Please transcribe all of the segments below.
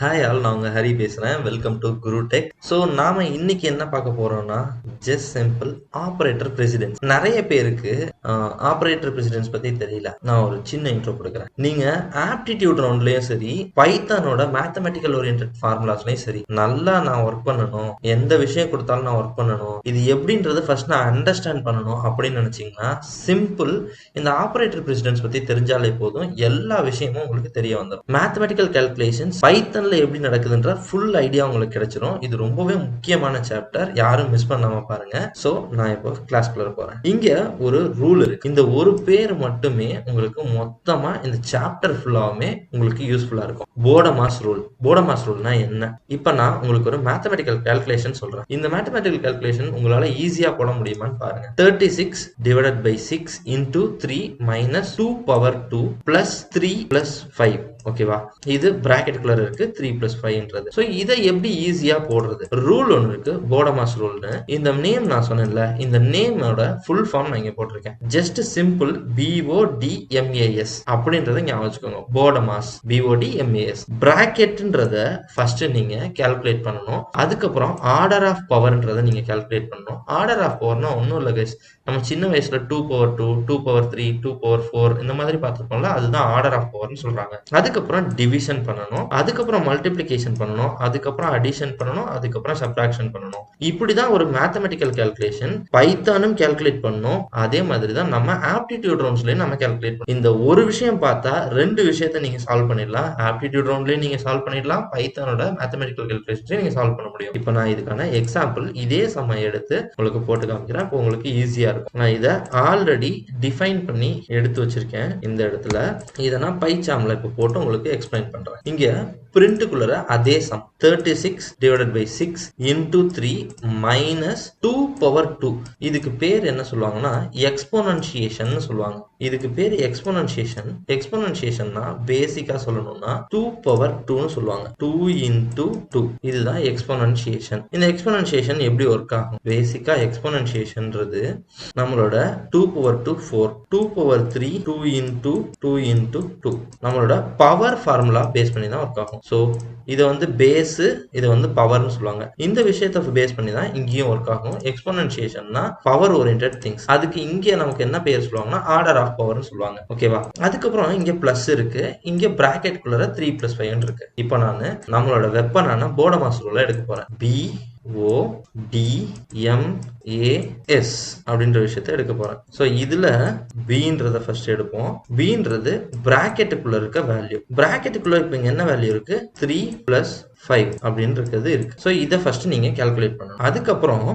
Hi all, நான் உங்க ஹரி பேசுறேன். Welcome to Guru tech. So நாம இன்னைக்கு என்ன பார்க்க போறோம்னா ஜஸ்ட் சிம்பிள் ஆப்ரேட்டர் பிரசிடென்ஸ். நிறைய பேருக்கு ஆப்ரேட்டர் பிரசிடென்ஸ் பத்தி தெரியல. நான் ஒரு சின்ன இன்ட்ரோ கொடுக்குறேன். நீங்க ஆப்டிடியூட் ரவுண்ட்லயும் சரி, பைத்தானோட மேத்தமெட்டிக்கல் ஓரியன்ட் ஃபார்முலாஸ்லயும் சரி, நல்லா நான் ஒர்க் பண்ணணும், எந்த விஷயம் கொடுத்தாலும் நான் ஒர்க் பண்ணணும், இது எப்படின்றது ஃபர்ஸ்ட் நான் அண்டர்ஸ்டாண்ட் பண்ணணும் அப்படின்னு நினைச்சீங்கன்னா சிம்பிள் இந்த ஆப்ரேட்டர் பிரசிடென்ஸ் பத்தி தெரிஞ்சாலே போதும், எல்லா விஷயமும் உங்களுக்கு தெரிய வந்துடும். மேத்தமெட்டிக்கல் கால்குலேஷன்ஸ் பைத்தன்ல எப்படி நடக்குதுன்ற ஃபுல் ஐடியா உங்களுக்கு கிடைச்சிரும். இது ரொம்பவே முக்கியமான சாப்டர், யாரும் மிஸ் பண்ணாம பாருங்க. சோ நான் இப்போ கிளாஸ்க்குள்ள போறேன். இங்க ஒரு ரூல் இருக்கு. இந்த ஒரு பேர் மட்டுமே உங்களுக்கு மொத்தமா இந்த சாப்டர் ஃபுல்லாவுமே உங்களுக்கு யூஸ்ஃபுல்லா இருக்கும். போடமாஸ் ரூல். போடமாஸ் ரூல்னா என்ன? இப்ப நான் உங்களுக்கு ஒரு மேத்தமெட்டிக்கல் கால்குலேஷன் சொல்றேன். இந்த மேத்தமெட்டிக்கல் கால்குலேஷன் உங்களால ஈஸியா போட முடியுமான்னு பாருங்க. 36 divided by 6 into 3 minus 2 power 2 plus 3 plus 5. ஓகேவா? இது பிராக்கெட்டுக்குள்ள இருக்கு 3 பிளஸ் 5ன்றது. ஸோ இதை எப்படி ஈஸியா போடுறது? ரூல் ஒன்று இருக்கு, போடமாஸ் ரூல்னு. இந்த நேம் நான் சொன்னேன்ல, இந்த நேமோட ஃபுல் ஃபார்ம் நான் இங்க போட்டிருக்கேன். ஜஸ்ட் சிம்பிள் BODMAS அப்படின்றத ஞாபகம் வச்சுக்கோங்க. போடமாஸ் BODMAS. பிராக்கெட்ன்றத ஃபர்ஸ்ட் நீங்க கால்குலேட் பண்ணணும். அதுக்கப்புறம் ஆர்டர் ஆஃப் பவர்ன்றதை நீங்க கால்குலேட் பண்ணணும். ஆர்டர் ஆஃப் பவர்னா ஒன்றும் இல்லை கைஸ், நம்ம சின்ன வயசுல 2 பவர் 2, 2 பவர் 3, 2 பவர் 4 இந்த மாதிரி பார்த்துருப்போம்ல, அதுதான் ஆர்டர் ஆஃப் பவர்னு சொல்றாங்க. அதுக்கப்புறம் டிவிஷன் பண்ணணும், அதுக்கப்புறம் மல்டிப்ளிகேஷன் பண்ணணும், அதுக்கப்புறம் அடிஷன் பண்ணணும், அதுக்கப்புறம் சப்ட்ராக்ஷன் பண்ணணும். இப்படிதான் ஒரு மேத்தமெட்டிக்கல் கால்குலேஷன் பைத்தானும் கால்குலேட் பண்ணணும். அதே மாதிரி தான் நம்ம ஆப்டிடியூட் ரவுண்ட்ஸ்லயும் நம்ம கால்குலேட் பண்ணணும். இந்த ஒரு விஷயம் பார்த்தா ரெண்டு விஷயத்தை நீங்க சால்வ் பண்ணிடலாம். ஆப்டிடியூட் ரவுண்ட்லயும் நீங்க சால்வ் பண்ணிடலாம், பைத்தானோட மேத்தமெட்டிக்கல் கால்குலேஷன்லயும் நீங்க சால்வ் பண்ண முடியும். இப்போ நான் இதுக்கான எக்ஸாம்பிள் இதே சமயம் எடுத்து உங்களுக்கு போட்டு காமிக்கிறேன். இப்போ உங்களுக்கு ஈஸியா இருக்கும். நான் இதை ஆல்ரெடி டிஃபைன் பண்ணி எடுத்து வச்சிருக்கேன். இந்த இடத்துல இதை நான் பைச்சாம்ல இப்போ போட்டு உங்களுக்கு எக்ஸ்பிளைன் பண்றேன். இங்க பிரிண்ட்டுக்குள்ள அதே sum 36 divided by 6 into 3 minus 2 power 2. இதுக்கு பேர் என்ன சொல்லுவாங்கன்னா எக்ஸ்போனன்சியேஷன் சொல்லுவாங்க. இதுக்கு பேர் எக்ஸ்போனன்சியேஷன். எக்ஸ்போனன்சியேஷன்னா பேசிக்கா சொல்லணும்னா 2 பவர் 2ன்னு சொல்லுவாங்க. 2 இன்டூ 2, இதுதான் எக்ஸ்போனன்சியேஷன். இந்த எக்ஸ்போனன்சியேஷன் எப்படி ஒர்க் ஆகும்? பேசிக்கா எக்ஸ்போனன்சியேஷன்ன்றது நம்மளோட 2 பவர் 2 4, 2 பவர் 3 2 இன்டூ 2 இன்டூ 2 நம்மளோட பவர் ஃபார்முலா பேஸ் பண்ணி தான் ஒர்க் ஆகும். ஸோ இதை வந்து பேஸ், இதை வந்து பவர்னு சொல்லுவாங்க. இந்த விஷயத்தை பேஸ் பண்ணி தான் இங்கேயும் ஒர்க் ஆகும். எக்ஸ்போனன்சியேஷன்னா பவர் ஓரியன்டட் திங்ஸ். அதுக்கு இங்கே நமக்கு என்ன பேர் சொல்லுவாங்கன்னா ஆர்டர் ஆஃப் பவர்னு சொல்லுவாங்க. ஓகேவா? அதுக்கப்புறம் இங்க பிளஸ் இருக்கு, இங்க பிராக்கெட் குள்ள 3 பிளஸ் 5 இருக்கு. இப்போ நான் நம்மளோட வெப்பனான போடமாஸ் ரூலை எடுக்க போறேன். BODMAS அப்படின்ற விஷயத்தை எடுக்க போறேன். ஸோ இதுல பீன்றத ஃபர்ஸ்ட் எடுப்போம். பீன்றது பிராக்கெட்டுக்குள்ள இருக்க வேல்யூ. பிராக்கெட்டுக்குள்ள இப்போ இங்க என்ன வேல்யூ இருக்கு? 3 பிளஸ் 5 அப்படின்னு இருக்கிறது இருக்கு. ஸோ இதை ஃபர்ஸ்ட் நீங்க கால்குலேட் பண்ணணும். அதுக்கப்புறம்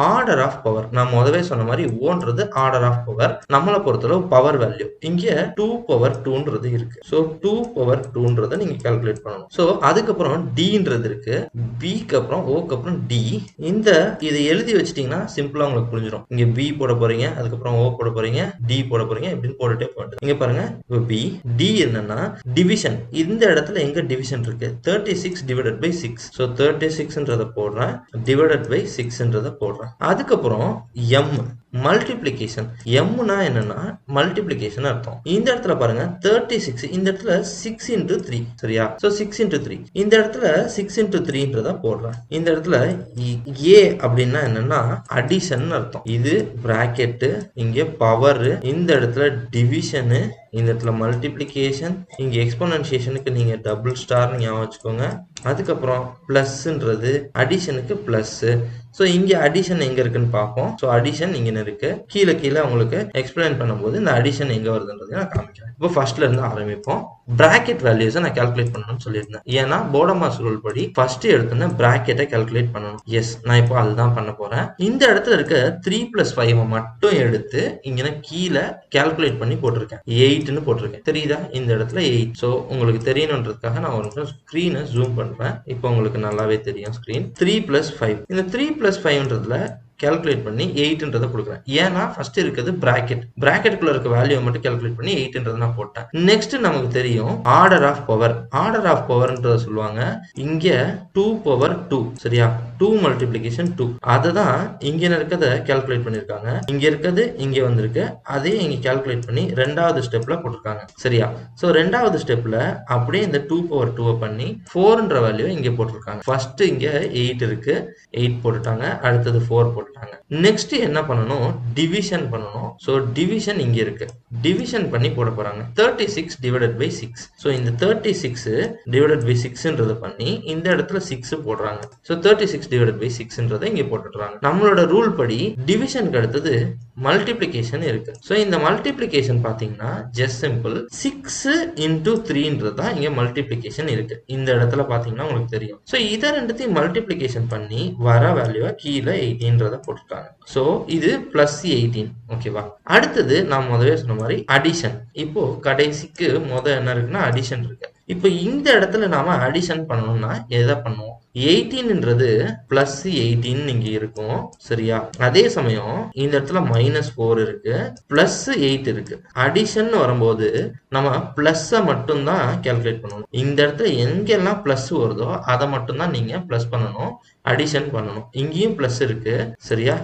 ஆர்டர் ஆஃப் பவர். நான் முதவே சொன்ன மாதிரி ஓன்றது ஆர்டர் ஆஃப் பவர். நம்மளை பொறுத்தளவு பவர் வேல்யூ இங்க 2 பவர் 2ன்றது இருக்கு. ஸோ 2 பவர் 2ன்றதை நீங்க கால்குலேட் பண்ணணும். ஸோ அதுக்கப்புறம் டின்றது இருக்கு, பிக்கு அப்புறம் ஓக்கு அப்புறம் டி. இந்த இதை எழுதி வச்சிட்டீங்கன்னா சிம்பிளா உங்களுக்கு புரிஞ்சிடும். இங்க பி போட போறீங்க, அதுக்கப்புறம் ஓ போட போறீங்க, டி போட போறீங்க, இப்படின்னு போட்டுட்டே போட்டு இங்க பாருங்க. இப்போ பி டி என்னன்னா டிவிஷன். இந்த இடத்துல எங்க டிவிஷன் இருக்கு? 36 டிவைடட் பை 6. ஸோ 36ன்றதை போடுறேன், டிவைடட் பை 6ன்றதை போடுறேன். அதுக்கப்புறம் எம் மல்டிப்ளிகேஷன். எம்னா என்னன்னா மல்டிப்ளிகேஷன் அர்த்தம். இந்த இடத்துல பாருங்க 36, இந்த இடத்துல 6 இன்டூ 3. சரியா? ஸோ 6 இன்டூ 3, இந்த இடத்துல 6 இன்டூ 3ன்றத போடுறேன். இந்த இடத்துல ஏ அப்படின்னா என்னன்னா அடிஷன் அர்த்தம். இது பிராக்கெட், இங்க பவர், இந்த இடத்துல டிவிஷனு, இந்த இடத்துல மல்டிப்ளிகேஷன், இங்க எக்ஸ்போனன்சியேஷனுக்கு நீங்க டபுள் ஸ்டார் ஞாபகம் வச்சுக்கோங்க. அதுக்கப்புறம் பிளஸ்ன்றது அடிஷனுக்கு பிளஸ். ஸோ இங்க அடிஷன் எங்க இருக்குன்னு பார்ப்போம். ஸோ அடிஷன் இங்க இருக்கு. கீழே கீழே உங்களுக்கு எக்ஸ்பிளைன் பண்ணும்போது இந்த அடிஷன் எங்க வருதுன்றது நான் காமிக்கிறேன். இப்போ ஃபர்ஸ்ட்ல இருந்து ஆரம்பிப்போம். பிராக்கெட் வேல்யூஸை நான் கால்குலேட் பண்ணணும்னு சொல்லியிருந்தேன். ஏன்னா போடமாஸ் ரூல் படி ஃபர்ஸ்ட் எடுத்துன்னு பிராக்கெட்டை கால்குலேட் பண்ணணும். எஸ், நான் இப்போ அதுதான் பண்ண போறேன். இந்த இடத்துல இருக்க 3 பிளஸ் 5 மட்டும் எடுத்து இங்க கீழே கால்குலேட் பண்ணி போட்டிருக்கேன். 8ன்னு போட்டிருக்கேன். தெரியுதா? இந்த இடத்துல 8. ஸோ உங்களுக்கு தெரியணுன்றதுக்காக நான் ஒரு ஸ்கிரீனை ஜூம் பண்றேன். இப்போ உங்களுக்கு நல்லாவே தெரியும் ஸ்கிரீன். 3 பிளஸ் 5. இந்த 3 பிளஸ் 5ன்றதுல கால்குலேட் பண்ணி 8ன்றதை கொடுக்குறேன். ஏன்னா ஃபர்ஸ்ட் இருக்கிறது பிராக்கெட்டுக்குள்ள இருக்க வேல்யூ மட்டும் கால்குலேட் பண்ணி 8ன்றதை நான் போட்டேன். நெக்ஸ்ட் நமக்கு தெரியும் ஆர்டர் ஆஃப் பவர்ன்றத சொல்லுவாங்க. இங்க 2 பவர் 2 சரியா, 2 மல்டிப்ளிகேஷன் 2 அதுதான் இங்க இருக்கிறத கால்குலேட் பண்ணிருக்காங்க. இங்க இருக்கிறது இங்க வந்திருக்கு, அதே இங்க கால்குலேட் பண்ணி ரெண்டாவது ஸ்டெப்ல போட்டிருக்காங்க சரியா. சோ ரெண்டாவது ஸ்டெப்ல அப்படியே இந்த 2 பவர் 2 பண்ணி 4ன்ற வேல்யூ இங்க போட்டிருக்காங்க. ஃபர்ஸ்ட் இங்க 8 இருக்கு, 8 போட்டுட்டாங்க, அடுத்தது 4 போட்டுட்டாங்க. நெக்ஸ்ட் என்ன பண்ணணும், டிவிஷன் பண்ணணும். சோ டிவிஷன் இங்க இருக்கு, டிவிஷன் பண்ணி போட போறாங்க. 36 டிவைடட் பை 6. சோ இந்த 36 டிவைடட் பை 6ன்றத பண்ணி இந்த இடத்துல 6 போடுறாங்க. சோ 36 டிவைடட் பை 6ன்றதை இங்க போட்டுறாங்க. நம்மளோட ரூல் படி டிவிஷனுக்கு அடுத்தது மல்டிப்ளிகேஷன் இருக்கு. சோ இந்த மல்டிப்ளிகேஷன் பாத்தீங்கன்னா ஜஸ்ட் சிம்பிள் 6 into 3ன்றது தான் இங்க மல்டிப்ளிகேஷன் இருக்கு. இந்த இடத்துல பாத்தீங்கன்னா உங்களுக்கு தெரியும். சோ இத ரெண்டுத்தையும் மல்டிப்ளிகேஷன் பண்ணி வர வேல்யூவா கீழே 18ன்றத போட்டுருக்காங்க. சோ இது பிளஸ் 18 ஓகேவா. அடுத்தது நான் முதவே சொன்ன மாதிரி அடிஷன். இப்போ கடைசிக்கு என்ன இருக்குன்னா அடிஷன் இருக்கு. இப்போ இந்த இடத்துல நாம அடிஷன் பண்ணணும்னா எதை பண்ணுவோம், 18ன்றது பிளஸ் 18 இங்க இருக்கும் சரியா. அதே சமயம் இந்த இடத்துல -4 இருக்கு, பிளஸ் 8 இருக்கு. அடிஷன் வரும்போது நம்ம பிளஸ் மட்டும் தான் கால்குலேட் பண்ணணும். இந்த இடத்துல எங்கெல்லாம் பிளஸ் வருதோ அதை மட்டும் தான் நீங்க பிளஸ் பண்ணணும், அடிஷன் பண்ணணும். இங்கேயும் பிளஸ் இருக்கு சரியா,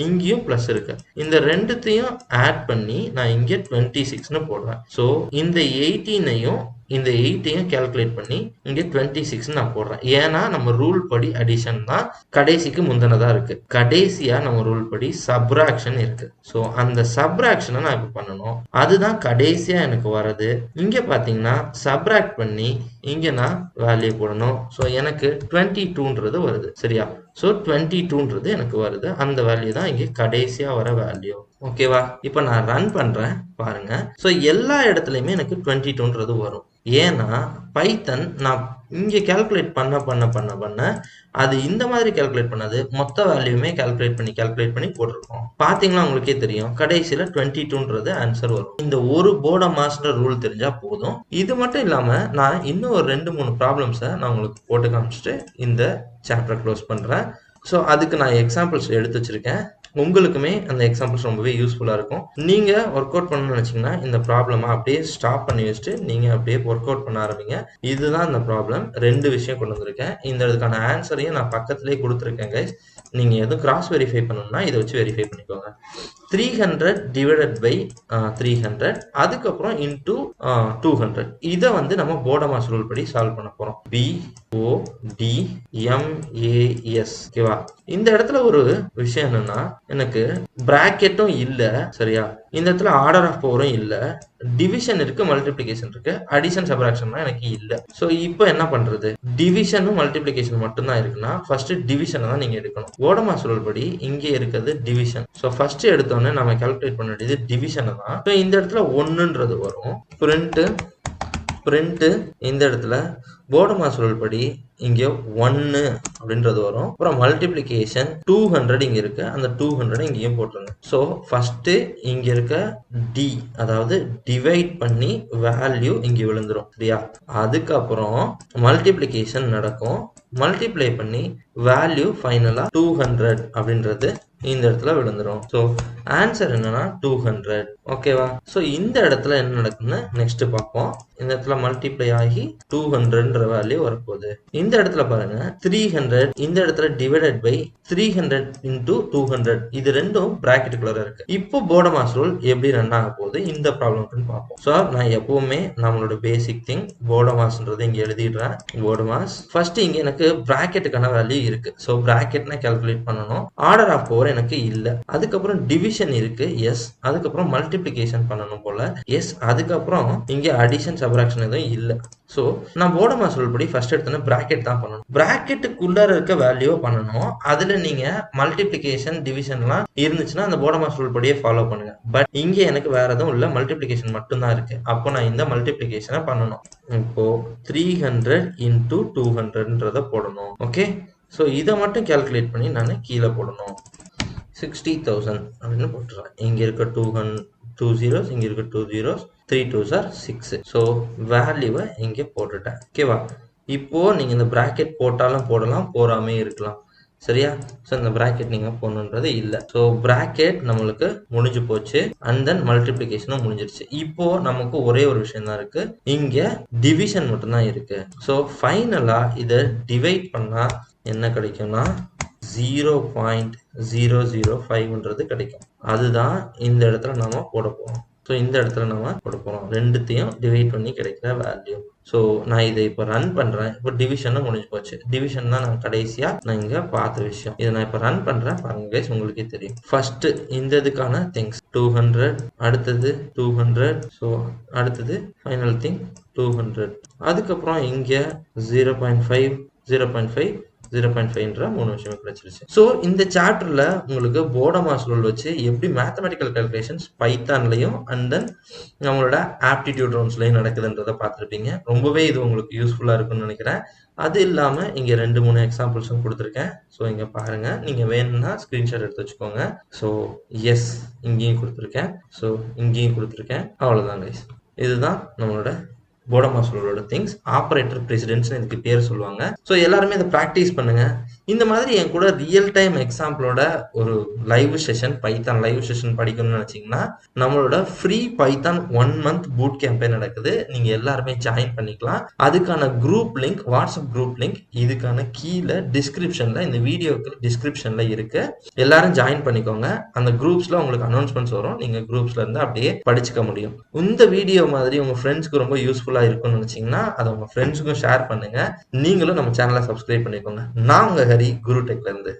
இங்கேயும் பிளஸ் இருக்கு. இந்த ரெண்டுத்தையும் ஆட் பண்ணி நான் இங்க 26ன்னு போடுறேன். சோ இந்த 18ஐயும் இந்த 8ஐயும் கால்குலேட் பண்ணி இங்க 26 நான் போடுறேன். ஏன்னா நம்ம ரூல் படி அடிஷன் தான் கடைசிக்கு முந்தினதா இருக்கு, கடைசியா நம்ம ரூல் படி சப்ராக்ஷன் இருக்கு. சோ அந்த சப்ராக்ஷனை நான் இப்ப பண்ணணும், அதுதான் கடைசியா எனக்கு வரது. இங்க பாத்தீங்கன்னா சப்ராக்ட் பண்ணி இங்க நான் வேல்யூ போடணும். சோ எனக்கு 22ன்றது வருது சரியா. சோ 22ன்றது எனக்கு வருது, அந்த வேல்யூ தான் இங்க கடைசியா வர வேல்யூ ஓகேவா. இப்ப நான் ரன் பண்றேன் பாருங்க. சோ எல்லா இடத்துலயுமே எனக்கு 22ன்றது வரும். ஏன்னா பைத்தன் நான் இங்க கால்குலேட் பண்ண அது இந்த மாதிரி கால்குலேட் பண்ணாது, மொத்த வேல்யூமே கால்குலேட் பண்ணி போட்டிருக்கோம். பாத்தீங்களா உங்களுக்கே தெரியும், கடைசியில 22ன்றது ஆன்சர் வரும். இந்த ஒரு போர்ட மாஸ்டர் ரூல் தெரிஞ்சா போதும். இது மட்டும் இல்லாம நான் இன்னும் ஒரு 2-3 ப்ராப்ளம்ஸை நான் உங்களுக்கு போட்டு காமிச்சிட்டு இந்த சாப்டர் க்ளோஸ் பண்றேன். ஸோ அதுக்கு நான் எக்ஸாம்பிள்ஸ் எடுத்து வச்சிருக்கேன். உங்களுக்குமே அந்த எக்ஸாம்பிள்ஸ் ரொம்பவே யூஸ்ஃபுல்லா இருக்கும். நீங்க ஒர்க் அவுட் பண்ணணும்னு நினைச்சீங்கன்னா இந்த ப்ராப்ளமா அப்படியே ஸ்டாப் பண்ணி வச்சுட்டு நீங்க அப்படியே ஒர்க் அவுட் பண்ண ஆரம்பிங்க. இதுதான் இந்த ப்ராப்ளம். 2 விஷயம் கொண்டு வந்திருக்கேன். இந்த இதுக்கான ஆன்சரையும் நான் பக்கத்திலேயே கொடுத்துருக்கேன் கைஸ். நீங்க எதுவும் கிராஸ் வெரிஃபை பண்ணணும்னா இதை வச்சு வெரிஃபை பண்ணிக்கோங்க. 300 டிவைடட் பை 300 அதுக்கப்புறம் இன்டூ 200. இதை நம்ம போர்டமாஸ் ரூல் படி சால்வ் பண்ண போறோம். BODMAS ஓகேவா. இந்த இடத்துல ஒரு விஷயம் என்னன்னா, எனக்கு பிராக்கெட்டும் இல்ல சரியா, இந்த இடத்துல ஆர்டர் ஆஃப் பவரும் இல்ல, டிவிஷன் இருக்கு, மல்டிப்ளிகேஷன் இருக்கு, அடிஷன் சப்ராக்ஷன் எனக்கு இல்ல. சோ இப்போ என்ன பண்றது, டிவிஷனும் மல்டிப்ளிகேஷன் மட்டும் தான் இருக்குன்னா ஃபர்ஸ்ட் டிவிஷனை தான் நீங்க எடுக்கணும். போர்டமாஸ் ரூல் படி இங்கே இருக்கிறது டிவிஷன். சோ ஃபர்ஸ்ட் எடுத்தோன்னே நம்ம கால்குலேட் பண்ண வேண்டியது டிவிஷனை தான். ஸோ இந்த இடத்துல 1ன்றது வரும். பிரிண்ட் இந்த இடத்துல போர்டமாஸ் ரூல் படி இங்க 1 அப்படின்றது வரும். அப்புறம் மல்டிப்ளிகேஷன் 200 இங்க இருக்கு, அந்த 200 இங்கேயும் போட்டுருங்க. ஸோ ஃபர்ஸ்ட் இங்க இருக்க டி அதாவது டிவைட் பண்ணி வேல்யூ இங்க விழுந்துரும் சரியா. அதுக்கப்புறம் மல்டிப்ளிகேஷன் நடக்கும், மல்டிப்ளை பண்ணி வேல்யூ ஃபைனலா 200 அப்படின்றது இந்த இடத்துல விழுந்துரும். ஸோ ஆன்சர் என்னன்னா 200 ஓகேவா. ஸோ இந்த இடத்துல என்ன நடக்குன்னு நெக்ஸ்ட் பார்ப்போம். இந்த இடத்துல மல்டிப்ளை ஆகி 200ன்ற வேல்யூ வரப்போகுது. இந்த இடத்துல பாருங்க 300, இந்த இடத்துல டிவைடட் பை 300 இன்டூ 200, இது ரெண்டும் பிராக்கெட்டுக்குள்ள இருக்கு. இப்போ போர்டமாஸ் ரூல் எப்படி ரன் ஆக போகுது இந்த ப்ராப்ளம் பார்ப்போம். ஸோ நான் எப்பவுமே நம்மளோட பேசிக் திங் போர்டமாஸ்ன்றது இங்க எழுதிடுறேன். போர்டமாஸ் ஃபர்ஸ்ட் இங்க எனக்கு பிராக்கெட்டுக்கான வேல்யூ இருக்கு. ஸோ பிராக்கெட்னா கால்குலேட் பண்ணணும். ஆர்டர் ஆஃப் பவர் எனக்கு இல்ல. அதுக்கப்புறம் டிவிஷன் இருக்கு எஸ், அதுக்கப்புறம் மல்டிப்ளிகேஷன் பண்ணணும் போல எஸ், அதுக்கப்புறம் இங்க அடிஷன் சப்ராக்ஷன் எதுவும் இல்ல. சோ நான் போர்டமாஸ் ரூல் படி ஃபர்ஸ்ட் எடுத்தோன்னா பிராக்கெட் தான் பண்ணணும். பிராக்கெட்டுக்குள்ளார இருக்க வேல்யூ பண்ணணும். அதுல நீங்க மல்டிப்ளிகேஷன் டிவிஷன்லாம் இருந்துச்சுன்னா அந்த போர்டமாஸ் ரூல் படியே ஃபாலோ பண்ணுங்க. பட் இங்க எனக்கு வேற எதுவும் இல்ல, மல்டிப்ளிகேஷன் மட்டும் தான் இருக்கு. அப்போ நான் இந்த மல்டிப்ளிகேஷனை பண்ணணும். இப்போ 300 இன்டூ 200ன்றத போடணும். ஓகே, ஸோ இதை மட்டும் கால்குலேட் பண்ணி நான் கீழே போடணும். 60,000 அப்படின்னு போட்டுறேன். இங்க இருக்க 2 zeros, இங்க இருக்க 2 zeros, 3 2s are 6. ஸோ வேல்யூவை இங்கே போட்டுட்டேன் ஓகேவா. இப்போ நீங்க இந்த பிராக்கெட் போட்டாலும் போடலாம், போடாமே இருக்கலாம். சரியா? ஸோ இந்த பிராக்கெட் நீங்க போடணுன்றது இல்லை. ஸோ பிராக்கெட் நம்மளுக்கு முடிஞ்சு போச்சு. அண்ட் தென் மல்டிப்ளிகேஷனும் முடிஞ்சிருச்சு. இப்போ நமக்கு ஒரே ஒரு விஷயம் தான் இருக்கு. இங்க டிவிஷன் மட்டும்தான் இருக்கு. ஸோ ஃபைனலா இதை டிவைட் பண்ணா என்ன கிடைக்கும்னா 0.005ன்றது கிடைக்கும். அதுதான் இந்த இடத்துல நாம போட போறோம். ஸோ இந்த இடத்துல நம்ம போட போறோம். ரெண்டுத்தையும் டிவைட் பண்ணி கிடைக்கிற வேல்யூ. ஸோ நான் இதை இப்போ ரன் பண்றேன். இப்போ டிவிஷனும் முடிஞ்சு போச்சு. டிவிஷன் தான் நான் கடைசியா நான் இங்க பார்த்த விஷயம். இதை நான் இப்போ ரன் பண்றேன். பாருங்க கைஸ், உங்களுக்கே தெரியும். ஃபர்ஸ்ட் இந்த இதுக்கான திங்ஸ் 200, அடுத்தது 200, ஸோ அடுத்தது ஃபைனல் திங் 200. அதுக்கப்புறம் இங்க 0.5, 0.5, 0.5ன்ற 3 விஷயம் கிடைச்சிருச்சு. ஸோ இந்த சாப்டர்ல உங்களுக்கு போர்ட் மாஸ் ரூல் வச்சு எப்படி மேத்தமெட்டிக்கல் கால்குலேஷன்ஸ் பைத்தான்லையும் அண்ட் தென் நம்மளோட ஆப்டிடியூட் ரவுண்ட்ஸ்லையும் நடக்குதுன்றதை பார்த்துருப்பீங்க. ரொம்பவே இது உங்களுக்கு யூஸ்ஃபுல்லா இருக்கும்னு நினைக்கிறேன். அது இல்லாம இங்க 2-3 எக்ஸாம்பிள்ஸும் கொடுத்துருக்கேன். ஸோ இங்க பாருங்க, நீங்க வேணும்னா ஸ்கிரீன்ஷாட் எடுத்து வச்சுக்கோங்க. ஸோ எஸ், இங்கேயும் கொடுத்துருக்கேன். ஸோ இங்கேயும் கொடுத்துருக்கேன். அவ்வளவுதான் கைஸ். இதுதான் நம்மளோட போர்ட் மாஸ் ரூலோட திங்ஸ். ஆப்பரேட்டர் பிரசிடென்ட்ஸ் இதுக்கு பேர் சொல்லுவாங்க. ஸோ எல்லாருமே இதை ப்ராக்டிஸ் பண்ணுங்க. இந்த மாதிரி என் கூட ரியல் டைம் எக்ஸாம்பிளோட ஒரு live session, Python live session படிக்கணும்னு நினைச்சீங்கன்னா நம்மளோட free Python 1 month boot Cambay நடக்குது. நீங்க எல்லாருமே ஜாயின் பண்ணிக்கலாம். அதுக்கான group link, WhatsApp group link இதுக்கான கீழே டிஸ்கிரிப்ஷன்ல, இந்த வீடியோக்கு டிஸ்கிரிப்ஷன்ல இருக்கு. எல்லாரும் ஜாயின் பண்ணிக்கோங்க. அந்த குரூப்ஸ்ல உங்களுக்கு அனௌன்ஸ்மெண்ட்ஸ் வரும். நீங்க குரூப்ஸ்ல இருந்து அப்படியே படிச்சுக்க முடியும். இந்த வீடியோ மாதிரி உங்க ஃப்ரெண்ட்ஸ்க்கு ரொம்ப யூஸ்ஃபுல்லா இருக்கும்னு நினைச்சீங்கன்னா அதை உங்க ஃப்ரெண்ட்ஸுக்கும் ஷேர் பண்ணுங்க. நீங்களும் நம்ம சேனலை சப்ஸ்கிரைப் பண்ணிக்கோங்க. நான் உங்க ஹரி, குரு டெக்ல இருந்து.